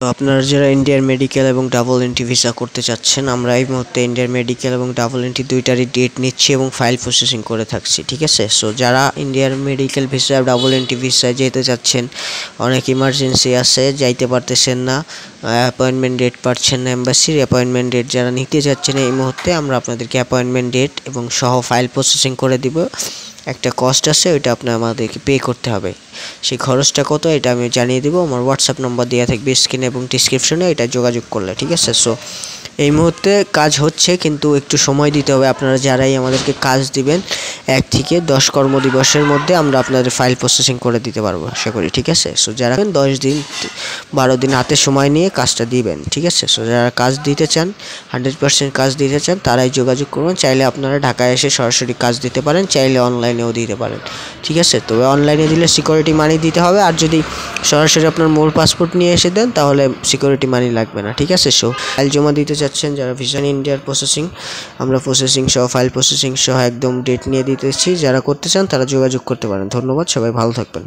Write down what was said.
তো আপনারা যারা ইন্ডিয়ার মেডিকেল এবং ডাবল এন্ট্রি ভিসা করতে চাচ্ছেন, আমরা এই মুহূর্তে ইন্ডিয়ার মেডিকেল এবং ডাবল এন্ট্রি দুইটারই ডেট নিচ্ছি এবং ফাইল প্রসেসিং করে থাকছি, ঠিক আছে। সো যারা ইন্ডিয়ার মেডিকেল ভিসা ডাবল এন্ট্রি ভিসায় যেতে চাচ্ছেন, অনেক ইমার্জেন্সি আছে, যাইতে পারতেছেন না, অ্যাপয়েন্টমেন্ট ডেট পাচ্ছেন না, এম্বাসির অ্যাপয়েন্টমেন্ট ডেট যারা নিতে চাচ্ছেন এই মুহূর্তে আমরা আপনাদেরকে অ্যাপয়েন্টমেন্ট ডেট এবং সহ ফাইল প্রসেসিং করে দিব। একটা কস্ট আছে, ওইটা আপনার আমাদেরকে পে করতে হবে। সেই খরচটা কত এটা আমি জানিয়ে দেবো, আমার হোয়াটসঅ্যাপ নম্বর দেওয়া থাকবে স্ক্রিনে এবং ডিসক্রিপশনে, এটা যোগাযোগ করলে, ঠিক আছে। সো এই মুহূর্তে কাজ হচ্ছে, কিন্তু একটু সময় দিতে হবে। আপনারা যারাই আমাদেরকে কাজ দিবেন 1 থেকে 10 কর্মদিবসের মধ্যে আমরা আপনাদের ফাইল প্রসেসিং করে দিতে পারবো, আশা করি, ঠিক আছে। সো যারা 10 দিন 12 দিন হাতে সময় নিয়ে কাজটা দিবেন, ঠিক আছে। সো যারা কাজ দিতে চান, 100% কাজ দিতে চান, তারাই যোগাযোগ করবেন। চাইলে আপনারা ঢাকায় এসে সরাসরি কাজ দিতে পারেন, চাইলে অনলাইনেও দিতে পারেন, ঠিক আছে। তবে অনলাইনে দিলে সিকিউরিটি মানি দিতে হবে, আর যদি সরাসরি আপনার মূল পাসপোর্ট নিয়ে এসে দেন তাহলে সিকিউরিটি মানি লাগবে না, ঠিক আছে। সো ফাইল জমা দিতে চাচ্ছেন যারা ভিসা ইন্ডিয়ার প্রসেসিং, আমরা প্রসেসিং সহ ফাইল প্রসেসিং সহ একদম ডেট নিয়ে দিতেছি, যারা করতে চান তারা যোগাযোগ করতে পারেন। ধন্যবাদ, সবাই ভালো থাকবেন।